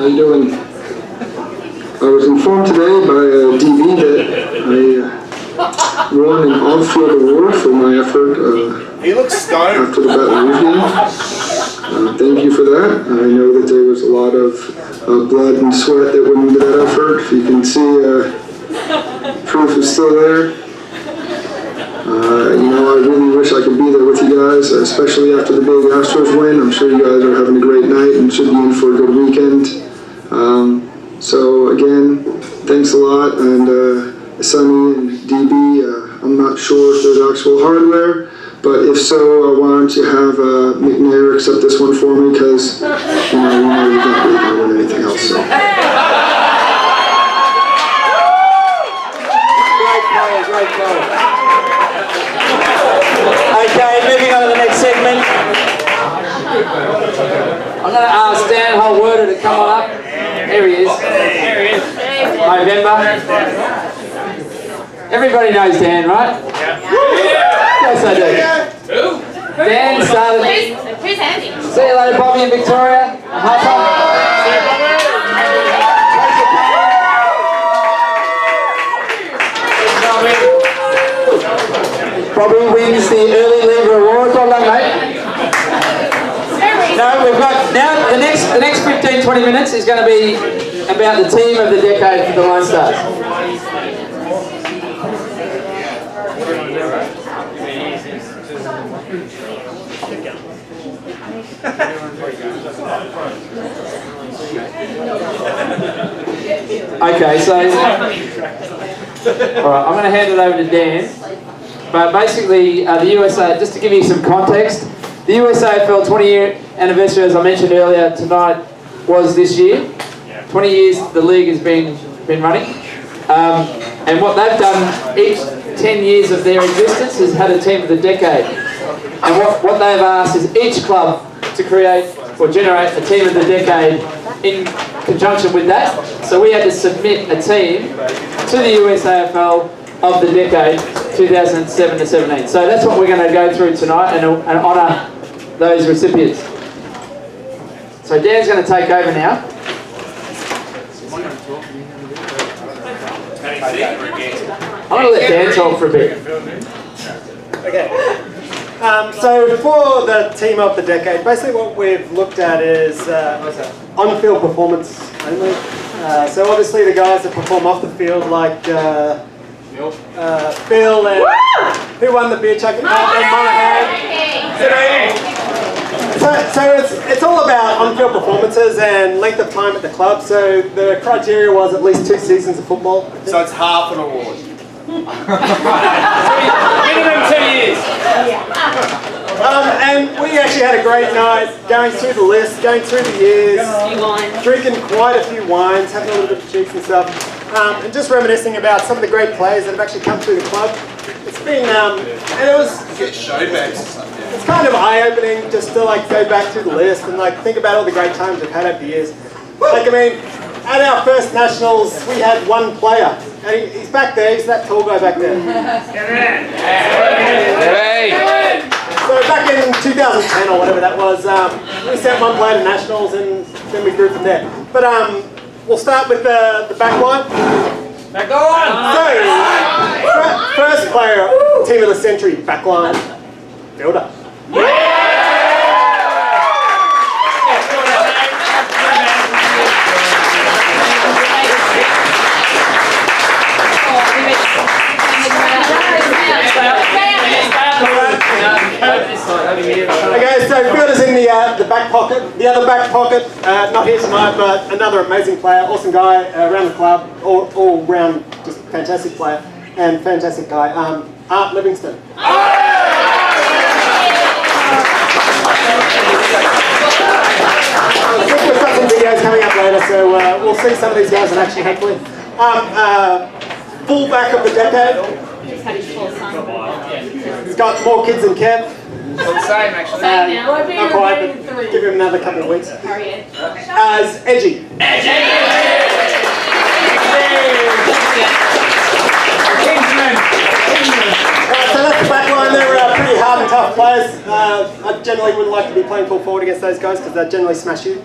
How you doing? I was informed today by DB that I won an on-field award for my effort he looks stoned. after the Baton Rouge game. Thank you for that. I know that there was a lot of blood and sweat that went into that effort. If you can see, proof is still there. You know, I really wish I could be there with you guys, especially after the big Astros win. I'm sure you guys are having a great night and should be in for a good weekend. So again, thanks a lot, and Sonny and DB, I'm not sure if there's actual hardware, but if so, why don't you have McNair accept this one for me, because you know you're not really going to win anything else. So. Great play. Okay, moving on to the next segment. I'm going to ask Dan Holtwerder to come on up. There he is. November. Everybody knows Dan, right? Yes, I do. Dan started. Who's Andy? See you later, Bobby in Victoria. Bobby wins the early lever award. Well done, mate. No, we've got now the next 15-20 minutes is going to be about the team of the decade for the Lonestars. Okay, so all right, I'm going to hand it over to Dan. But basically, the USA, just to give you some context, the USAFL 20-year anniversary, as I mentioned earlier, tonight was this year. 20 years the league has been running. And what they've done each 10 years of their existence is had a team of the decade. And what they've asked is each club to create or generate a team of the decade in conjunction with that. So we had to submit a team to the USAFL of the decade 2007 to 17. So that's what we're going to go through tonight and honour those recipients. So Dan's going to take over now. I'm going to let Dan talk for a bit. Okay. So for the team of the decade, basically what we've looked at is on-field performance only. So obviously the guys that perform off the field, like Phil and who won the beer chuck and Monahan. So it's all about on-field performances and length of time at the club. So the criteria was at least 2 seasons of football. So it's half an award. Minimum 2 years. And we actually had a great night going through the list, going through the years, drinking quite a few wines, having a little bit of cheeks and stuff. And just reminiscing about some of the great players that have actually come through the club. It's been, and it was... Get show bags or something. It's kind of eye-opening just to like go back through the list and like think about all the great times we've had over the years. Like, I mean, at our first nationals, we had one player. And he's back there, he's that tall guy back there. So back in 2010 or whatever that was, we sent one player to nationals and then we grew from there. But we'll start with the back line. Back on! So, first player, team of the century, back line, fielder. Okay, so fielders in the back pocket. The other back pocket, not here tonight, but another amazing player, awesome guy around the club, all round just fantastic player and fantastic guy. Art Livingston. I think we've got some videos coming up later, so we'll see some of these guys in action hopefully. Fullback of the decade. He's got more kids than Kev. Well, the same actually. Not quite, but give him another couple of weeks. As Edgy. So that's the back line. They're pretty hard and tough players. I generally wouldn't like to be playing full forward against those guys because they generally smash you.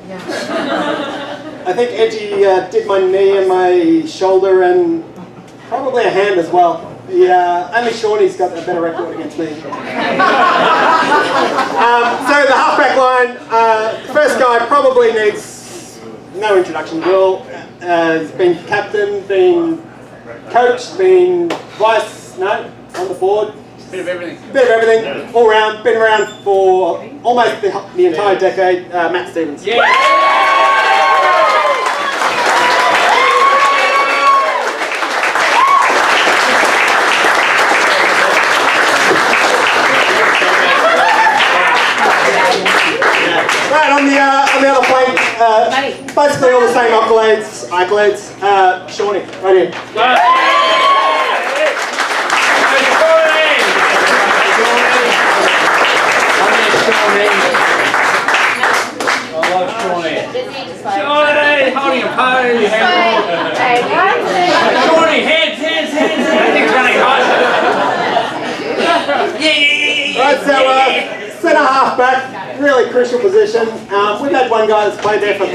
I think Edgy did my knee and my shoulder and probably a hand as well. Only Shawnee's got a better record against me. So the halfback line, the first guy probably needs no introduction. Will has been captain, been coach, been on the board. Bit of everything. Bit of everything, all round, been around for almost the entire decade. Matt Stevens. Yeah. Right, on the other flank, basically all the same accolades. Shawnee, right here. I love Shawnee. Shawnee, holding a pose. Shawnee, hands. Everything's running hot. Right, so centre half back, really crucial position. We've had one guy that's played there for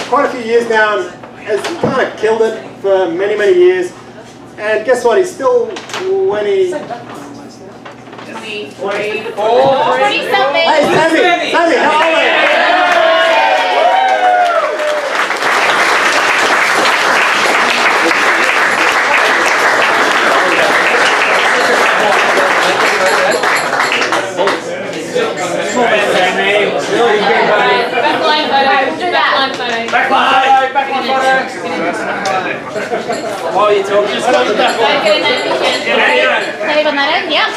quite a few years now and has kind of killed it for many, many years. And guess what? He's still 20. 24. Hey, Sammy, how old are you? Backline photo. Backline photo. Backline photo. While you're talking, just got the back Don't get in that picture. Save on that end, yep.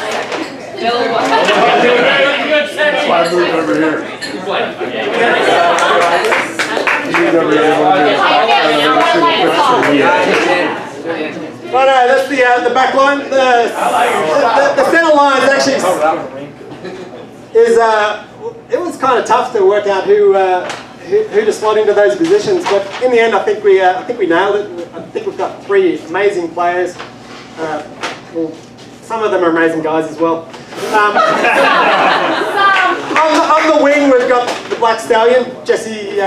Right, that's the back line. The centre line is actually it was kind of tough to work out who to slot into those positions, but in the end, I think we nailed it. I think we've got three amazing players. Well, some of them are amazing guys as well. On the wing, we've got the Black Stallion, Jesse.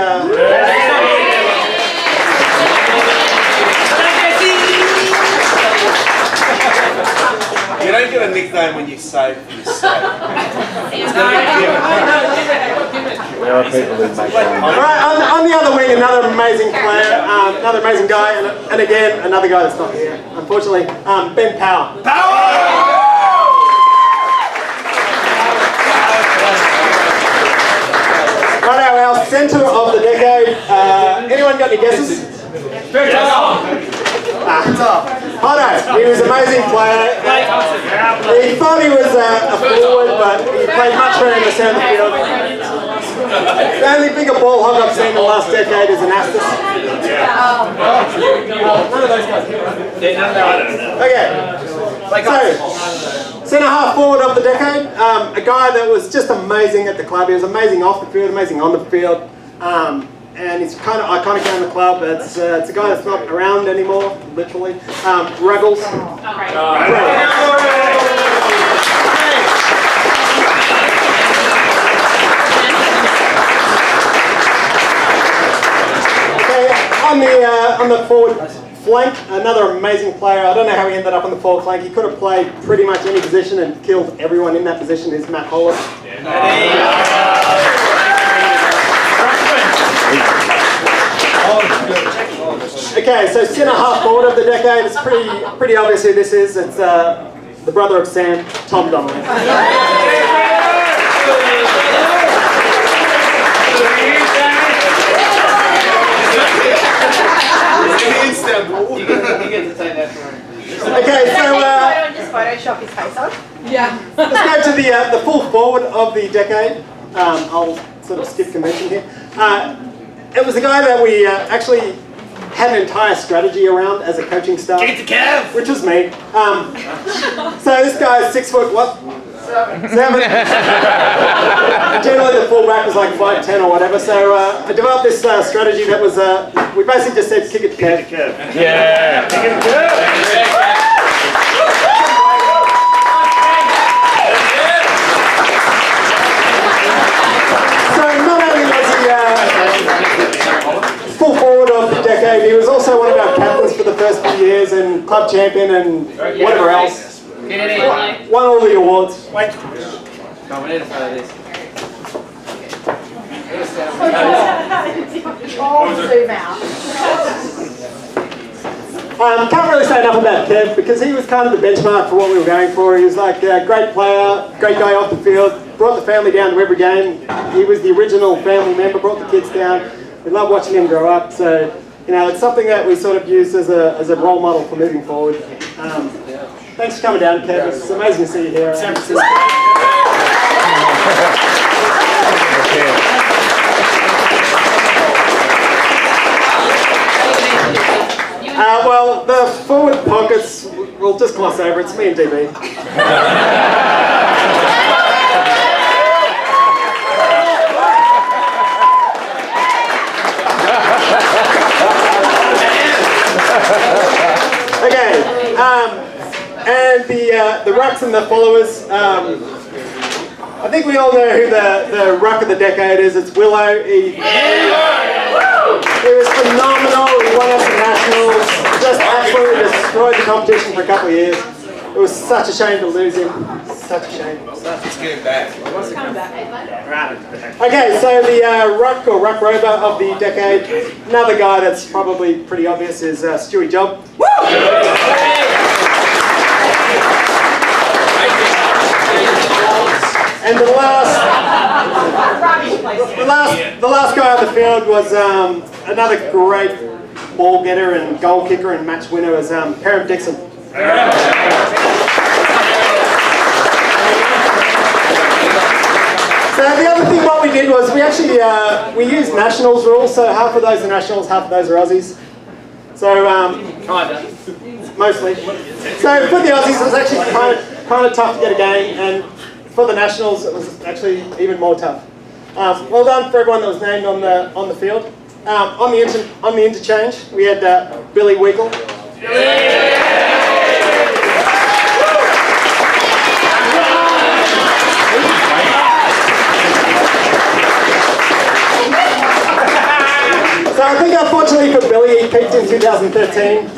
You don't get a nickname when you save for yourself. Right, on the other wing, another amazing player, another amazing guy, and again, another guy that's not here, unfortunately, Ben Power. Right, our centre of the decade, anyone got any guesses? Hotto, he was an amazing player. He thought he was a forward, but he played much better in the centre field. The only bigger ball hog I've seen in the last decade is an Astus. None of those guys. Okay. So, centre half forward of the decade, a guy that was just amazing at the club. He was amazing off the field, amazing on the field. And he's kind of iconic around the club. It's a guy that's not around anymore, literally. Ruggles. Okay, on the forward flank, another amazing player. I don't know how he ended up on the forward flank. He could have played pretty much any position and killed everyone in that position. Is Matt Hollis. Okay, so centre half forward of the decade. It's pretty obvious who this is. It's the brother of Sam, Tom Donnelly. Okay, so just Photoshop his face on. let's go to the full forward of the decade. I'll sort of skip convention here. It was a guy that we actually had an entire strategy around as a coaching staff. Get the Kev! Which was me. So this guy is 6 foot what? 7. Generally the fullback was like 5'10" or whatever. So I developed this strategy that was we basically just said kick it to Kev. Yeah! Kick it to Kev! So not only was he full forward of years and club champion and whatever else. Won all the awards. Wait. No, we need to follow this. Zoom out. Can't really say enough about Kev because he was kind of the benchmark for what we were going for. He was like a great player, great guy off the field, brought the family down to every game. He was the original family member, brought the kids down. We love watching him grow up. So, you know, it's something that we sort of use as a role model for moving forward. Thanks for coming down, Kev. It's amazing to see you here in San Francisco. Well, the forward pockets, we'll just gloss over. It's me and DB. Okay, and the rucks and the followers. I think we all know who the ruck of the decade is. It's Willow. He was phenomenal. He won us the nationals. Just absolutely destroyed the competition for a couple of years. It was such a shame to lose him. Such a shame. Let's get him back. Okay, so the ruck or ruck rover of the decade, another guy that's probably pretty obvious is Stewie Job. And the last guy on the field was another great ball getter and goal kicker and match winner was Parham Dixon. So the other thing what we did was we actually we used nationals rules. So half of those are nationals, half of those are Aussies. So mostly. So for the Aussies, it was actually kind of tough to get a game, and for the nationals, it was actually even more tough. Well done for everyone that was named on the field. On the interchange, we had Billy Wiggle. So I think unfortunately for Billy, he peaked in 2013.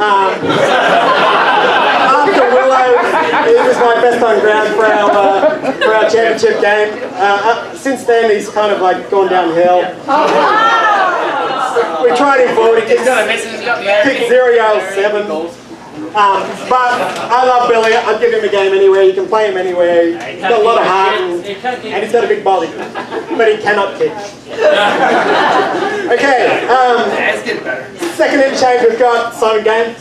After Willow, he was my best on ground for our championship game. Since then, he's kind of like gone downhill. We tried him forward. He kicked 0 yard 7. But I love Billy. I'd give him a game anywhere. You can play him anywhere. He's got a lot of heart and he's got a big body, but he cannot kick. Okay. Second interchange, we've got Simon Game.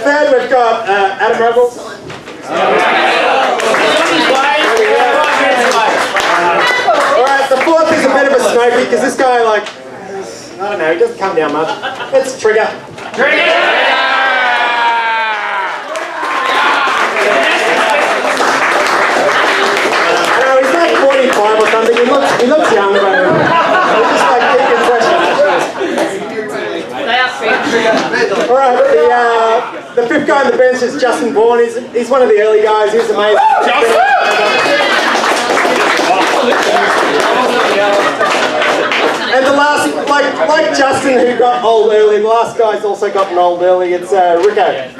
Third, we've got Adam Ruggles. Alright, the fourth is a bit of a Snoopy because this guy, like, I don't know, he doesn't come down much. It's Trigger. He's like 45 or something. He looks young, but he's just like keeping fresh. Alright, the fifth guy on the bench is Justin Vaughan. He's one of the early guys. He's amazing. And the last, like Justin, who got old early, the last guy's also gotten old early. It's Rico.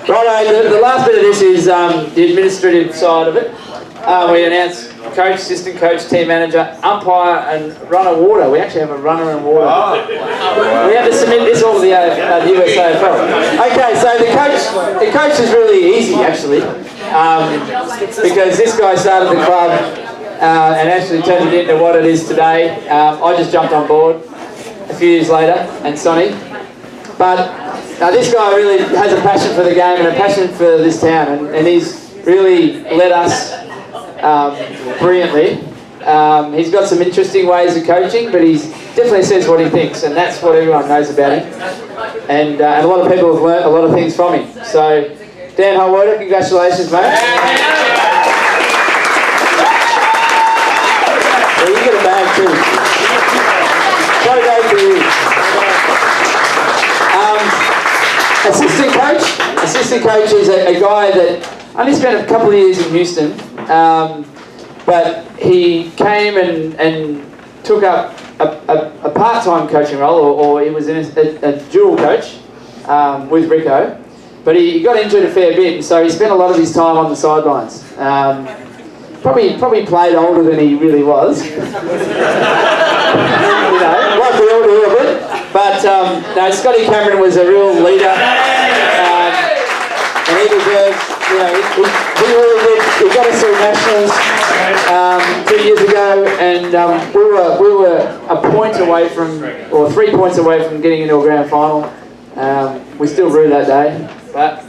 Righto, the last bit of this is the administrative side of it. We announced coach, assistant coach, team manager, umpire and runner water. We actually have a runner and water. We had to submit this all to the USAFL. Okay, so the coach is really easy actually, because this guy started the club and actually turned it into what it is today. I just jumped on board a few years later, and Sonny. But this guy really has a passion for the game and a passion for this town, and he's really led us brilliantly. He's got some interesting ways of coaching, but he definitely says what he thinks, and that's what everyone knows about him. And a lot of people have learnt a lot of things from him. So Dan Holwater, congratulations, mate. Yeah, you get a bag too. Gotta go for you. Assistant coach is a guy that only spent a couple of years in Houston, but he came and took up a part-time coaching role, or he was a dual coach with Rico, but he got injured a fair bit, and so he spent a lot of his time on the sidelines. Probably played older than he really was. You know, like we all do a little bit. But no, Scotty Cameron was a real leader, and he deserves. You know, he really did. He got us through nationals 2 years ago, and we were a point away from, or 3 points away from getting into a grand final. We still drew that day, but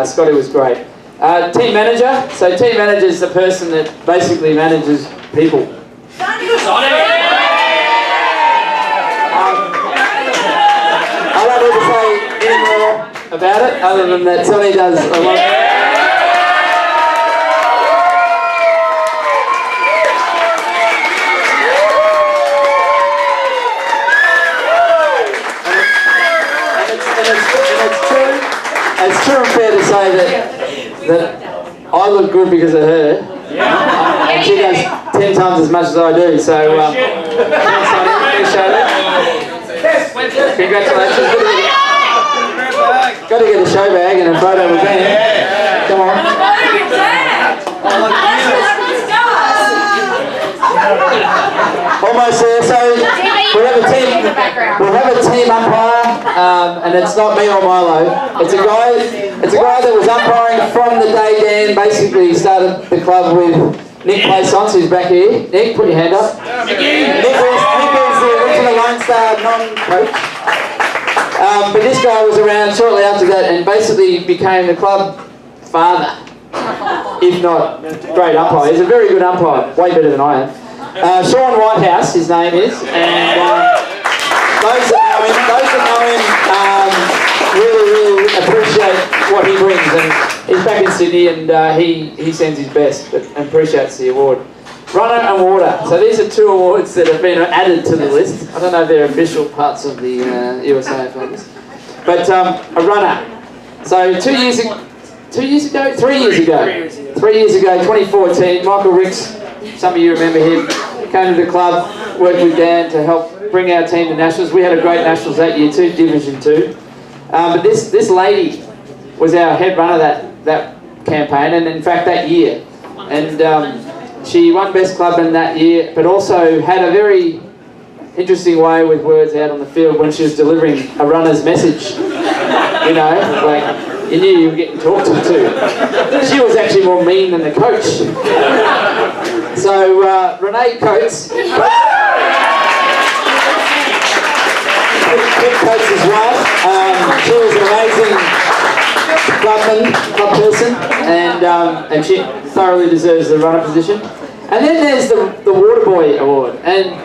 Scotty was great. Team manager. So team manager is the person that basically manages people. I don't need to say any more about it, other than that Sonny does a lot. It's true and fair to say that I look good because of her, and she does 10 times as much as I do, so thanks Sonny, appreciate it. Congratulations. Got to get a show bag and a photo with me. Come on. Almost there. So we have a team umpire, and it's not me or Milo. It's a guy that was umpiring from the day Dan basically started the club with Nick Plaisance, who's back here. Nick, put your hand up. Nick is the original Lonestars non-coach. But this guy was around shortly after that and basically became the club father, if not great umpire. He's a very good umpire, way better than I am. Sean Whitehouse, his name is, and those that know him really appreciate what he brings. And he's back in Sydney, and he sends his best, and appreciates the award. Runner and water. So these are 2 awards that have been added to the list. I don't know if they're official parts of the USA Athletics. But a runner. So 3 years ago, 2014, Michael Ricks, some of you remember him, came to the club, worked with Dan to help bring our team to nationals. We had a great nationals that year too, Division 2. But this lady was our head runner that campaign, and in fact that year. And she won Best Club in that year, but also had a very interesting way with words out on the field when she was delivering a runner's message. You know, like, you knew you were getting talked to too. She was actually more mean than the coach. So, Renee Coates, Coates' wife, she was an amazing club person, and she thoroughly deserves the runner position. And then there's the Water Boy Award, and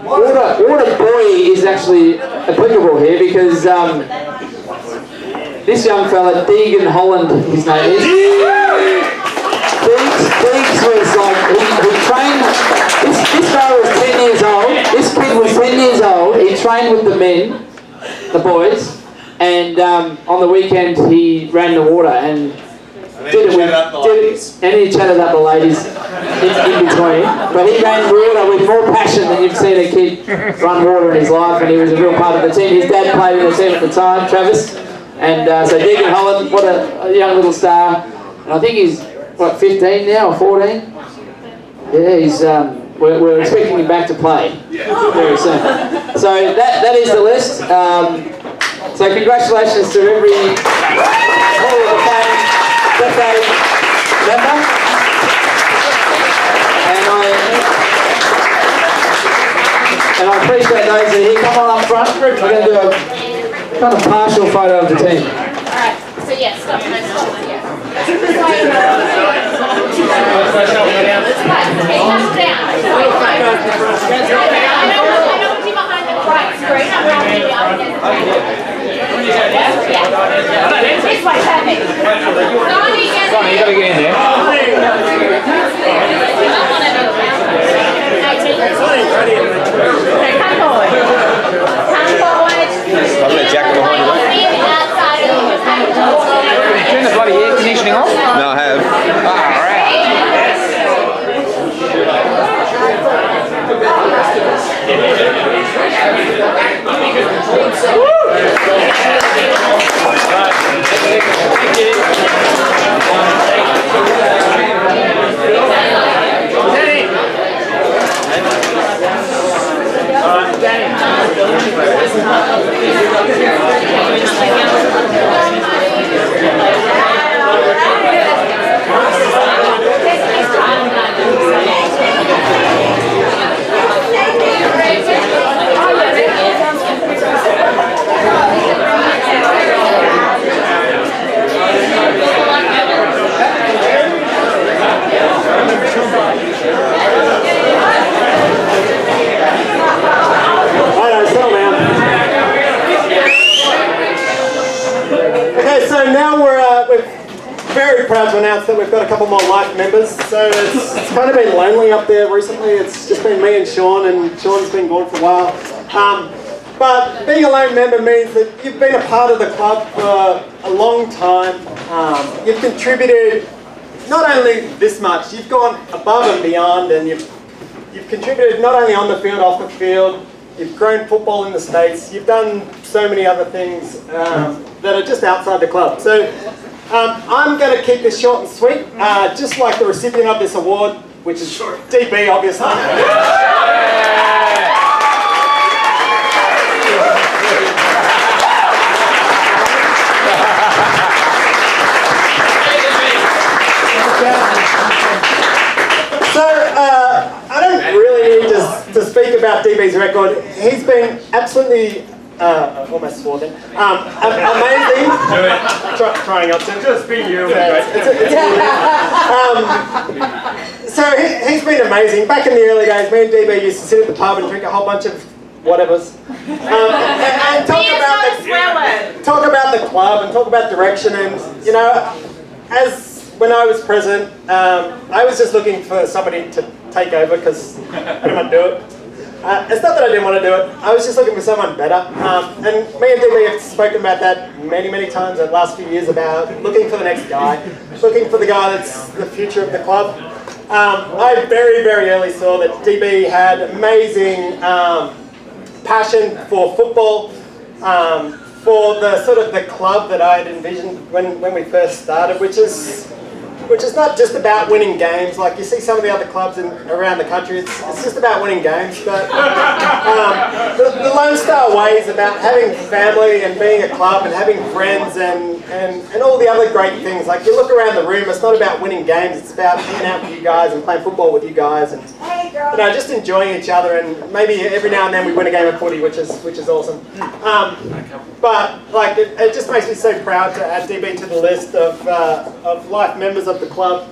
Water Boy is actually applicable here because this young fella, Deegan Holland, his name is. Deegs was like, he trained, this guy was 10 years old, this kid was 10 years old, he trained with the men, the boys, and on the weekend he ran the water and he chatted up the ladies in between. But he ran water with more passion than you've seen a kid run water in his life, and he was a real part of the team. His dad played in the team at the time, Travis. And so Deegan Holland, what a young little star. And I think he's, 15 now or 14? Yeah, he's, we're expecting him back to play very soon. So that is the list. So congratulations to every Hall of Fame decade member. And I appreciate those that are here. Come on up front. We're going to do a kind of partial photo of the team. Alright, so yes, stop. Nice to see you. This way, Okay, so now we're very proud to announce that we've got a couple more life members. So it's kind of been lonely up there recently. It's just been me and Sean's been gone for a while. But being a lone member means that you've been a part of the club for a long time. You've contributed not only this much, you've gone above and beyond, and you've contributed not only on the field, off the field. You've grown football in the States. You've done so many other things that are just outside the club. So I'm going to keep this short and sweet, just like the recipient of this award, which is DB, obviously. So I don't really need to speak about DB's record. He's been absolutely, almost swore then, amazing. Trying not to. Just be you. So he's been amazing. Back in the early days, me and DB used to sit at the pub and drink a whole bunch of whatevers. And talk about the club and talk about direction, and you know, when I was president, I was just looking for somebody to take over because I didn't want to do it. It's not that I didn't want to do it, I was just looking for someone better. And me and DB have spoken about that many, many times in the last few years about looking for the next guy, looking for the guy that's the future of the club. I very, very early saw that DB had amazing passion for football, for the sort of the club that I had envisioned when we first started, which is not just about winning games. Like you see some of the other clubs around the country, it's just about winning games. But the Lone Star way is about having family and being a club and having friends and all the other great things. Like you look around the room, it's not about winning games, it's about hanging out with you guys and playing football with you guys and just enjoying each other, and maybe every now and then we win a game of footy, which is awesome. But like it just makes me so proud to add DB to the list of life members of the club,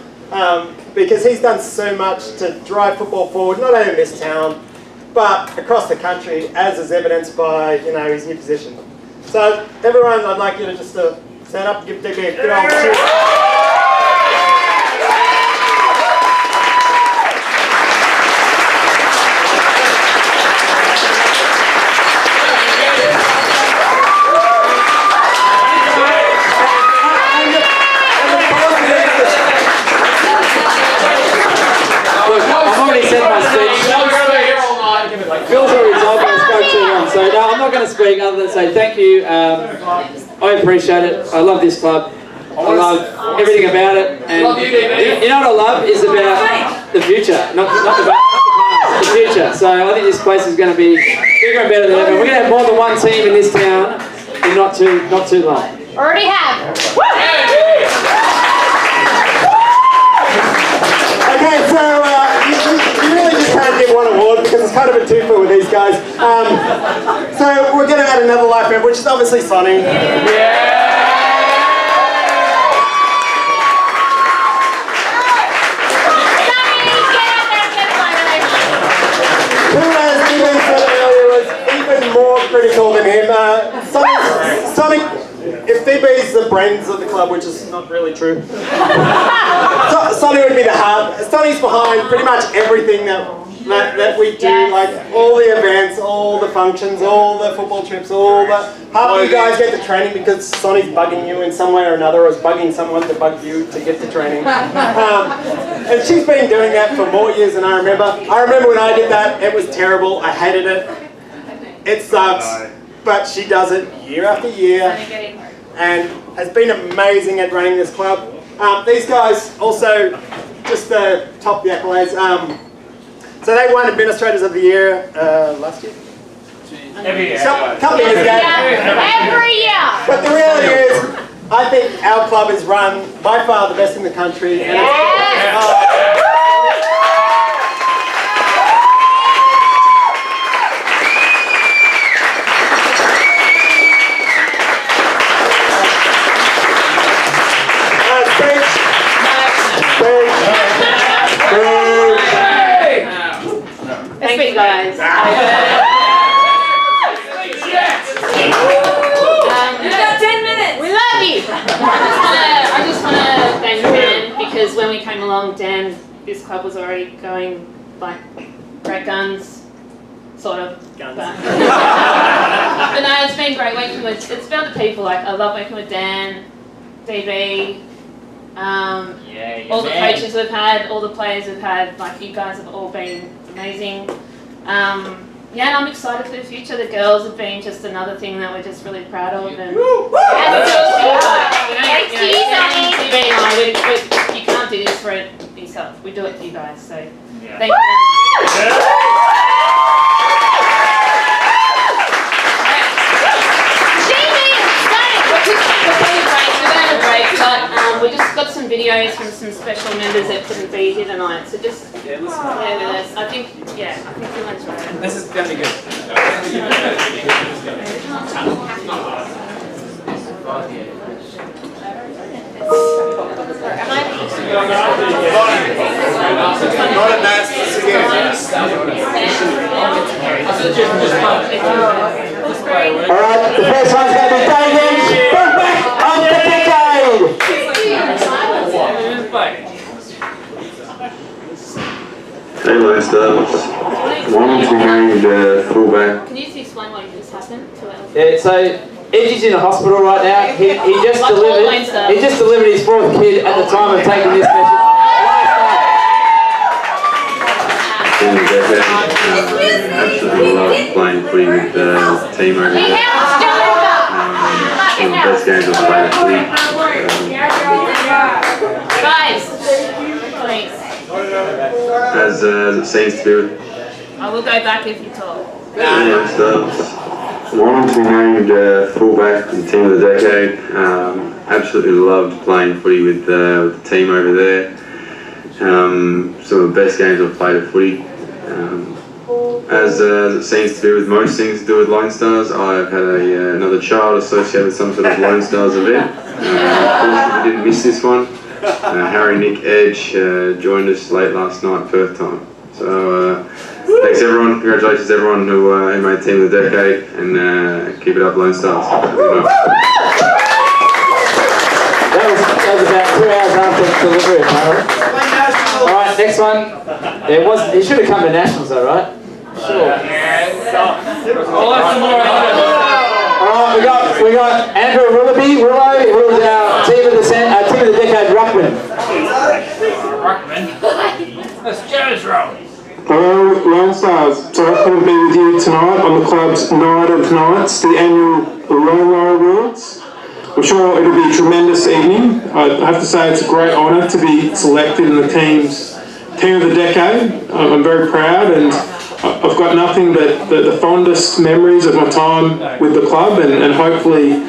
because he's done so much to drive football forward, not only in this town, but across the country, as is evidenced by his new position. So everyone, I'd like you to just stand up and give DB a good old cheer. Phil's already told me I spoke too long, so no, I'm not going to speak other than say thank you. I appreciate it. I love this club. I love everything about it. And you know what I love is about the future, not the past, the future. So I think this place is going to be bigger and better than ever. We're going to have more than one team in this town in not too long. Already have. Okay, so you really just can't give one award because it's kind of a twofer with these guys. So we're going to add another life member, which is obviously Sonny. Who, as Ethan said earlier, was even more critical than him. Sonny, if DB is the brains of the club, which is not really true, Sonny would be the heart. Sonny's behind pretty much everything that we do, like all the events, all the functions, all the football trips, half of you guys get the training because Sonny's bugging you in some way or another, or is bugging someone to bug you to get the training. And she's been doing that for more years than I remember. I remember when I did that, it was terrible, I hated it. It sucks, but she does it year after year and has been amazing at running this club. These guys also, just to top the accolades, so they won Administrators of the Year last year. Every year. A couple of years ago. Every year. But the reality is, I think our club is run by far the best in the country. And Thank you guys. You got 10 minutes. We love you. I just want to thank Dan because when we came along, Dan, this club was already going like great guns, sort of. Guns. But no, it's been great working with. It's about the people. Like I love working with Dan, DB. All the coaches we've had, all the players we've had, like you guys have all been amazing. Yeah, and I'm excited for the future. The girls have been just another thing that we're just really proud of. And you can't do this for yourself. We do it for you guys. So thank you. But we just got some videos from some special members that couldn't be here tonight, so just bear with us. I think you'll enjoy it. This is gonna be good. Not a mess Alright, the first one's going to be David, fullback of the decade! Hey Lonestars, wanted to be named fullback. Can you just explain what just happened to us? Yeah, so Edgy's in the hospital right now. He just Like all delivered. Lonestars. He just delivered his fourth kid at the time of taking this message. In the decade, absolutely love playing footy with the team over there. One of the best games I've played at footy. Guys, please. As it seems to be with I will go back if you talk. Lonestars. Wanted to be named fullback in team of the decade. Absolutely loved playing footy with the team over there. Some of the best games I've played at footy. As it seems to be with most things to do with Lonestars, I've had another child associated with some sort of Lonestars event. Unfortunately, we didn't miss this one. Harry Nick Edge joined us late last night, Perth time. So thanks everyone, congratulations everyone who made team of the decade, and keep it up Lonestars. That was about 2 hours after delivery, apparently. Alright, next one. He should have come to Nationals though, right? Sure. Alright, we got Andrew Willow, who is our team of the decade ruckman. That's Joe's role. Hello, Lonestars. So I couldn't be with you tonight on the club's Night of Nights, the annual Lola Awards. I'm sure it'll be a tremendous evening. I have to say it's a great honour to be selected in the team of the decade. I'm very proud, and I've got nothing but the fondest memories of my time with the club, and hopefully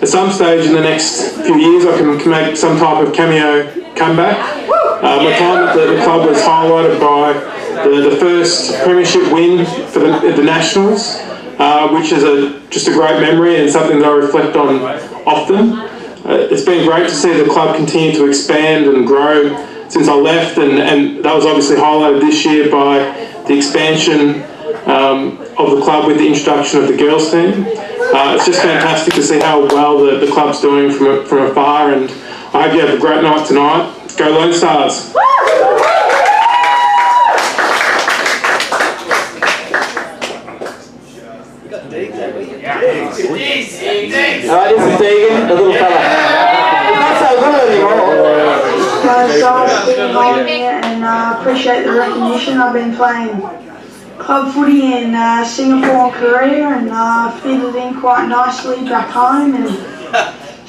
at some stage in the next few years I can make some type of cameo comeback. My time at the club was highlighted by the first premiership win for the Nationals, which is just a great memory and something that I reflect on often. It's been great to see the club continue to expand and grow since I left, and that was obviously highlighted this year by the expansion of the club with the introduction of the girls team. It's just fantastic to see how well the club's doing from afar, and I hope you have a great night tonight. Go Lonestars! Alright, this is Deegan, the little fella. He's not so little anymore. I've been involved here and appreciate the recognition. I've been playing club footy in Singapore and Korea, and fitted in quite nicely back home, and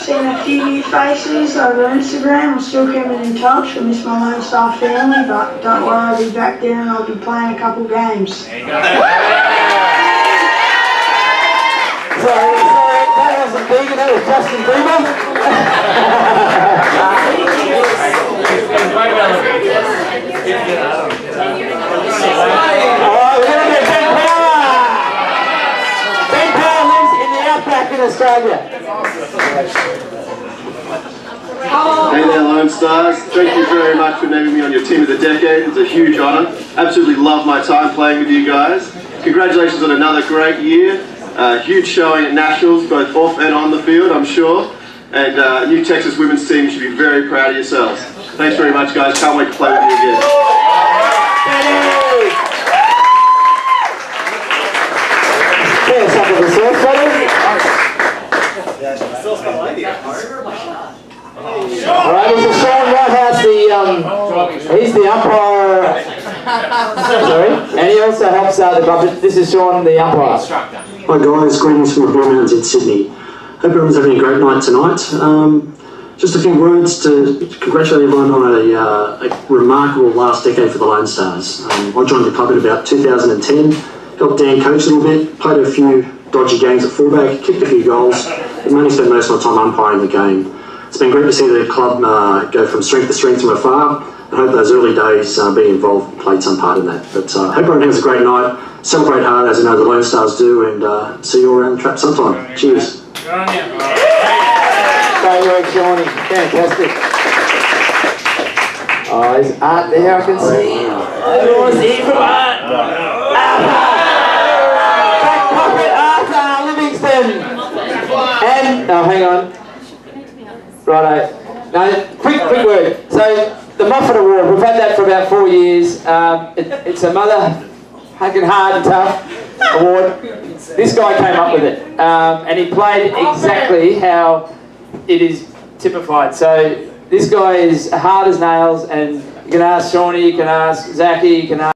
seen a few new faces over Instagram. I'm still keeping in touch. I miss my Lone Star family, but don't worry, I'll be back there and I'll be playing a couple games. with Justin Bieber. Alright, we're going to get Ben Power. Ben Power lives in the outback in Australia. Hey there, Lonestars. Thank you very much for naming me on your team of the decade. It's a huge honour. Absolutely love my time playing with you guys. Congratulations on another great year. Huge showing at Nationals, both off and on the field, I'm sure. And new Texas women's team should be very proud of yourselves. Thanks very much, guys. Can't wait to play with you again. Here's some of the sauce, buddy. Alright, this is Sean Whitehouse, he's the umpire. Sorry, and he also helps out the club. This is Sean, the umpire. Hi guys, greetings from the Blue Mountains in Sydney. Hope everyone's having a great night tonight. Just a few words to congratulate everyone on a remarkable last decade for the Lonestars. I joined the club in about 2010, helped Dan coach a little bit, played a few dodgy games at fullback, kicked a few goals, but mainly spent most of my time umpiring the game. It's been great to see the club go from strength to strength from afar. I hope those early days being involved played some part in that. But I hope everyone has a great night. Celebrate hard, as you know the Lonestars do, and see you all around the trap sometime. Cheers. Great work, Shawnee. Fantastic. Oh, there's Art there, I can see. Everyone's here for Art. Back pocket Arthur Livingston. And, oh, hang on. Righto. No, quick word. So, the Moffat Award, we've had that for about 4 years. It's a mother hugging hard and tough award. This guy came up with it, and he played exactly how it is typified. So, this guy is hard as nails, and you can ask Shawnee, you can ask Zachy, you can ask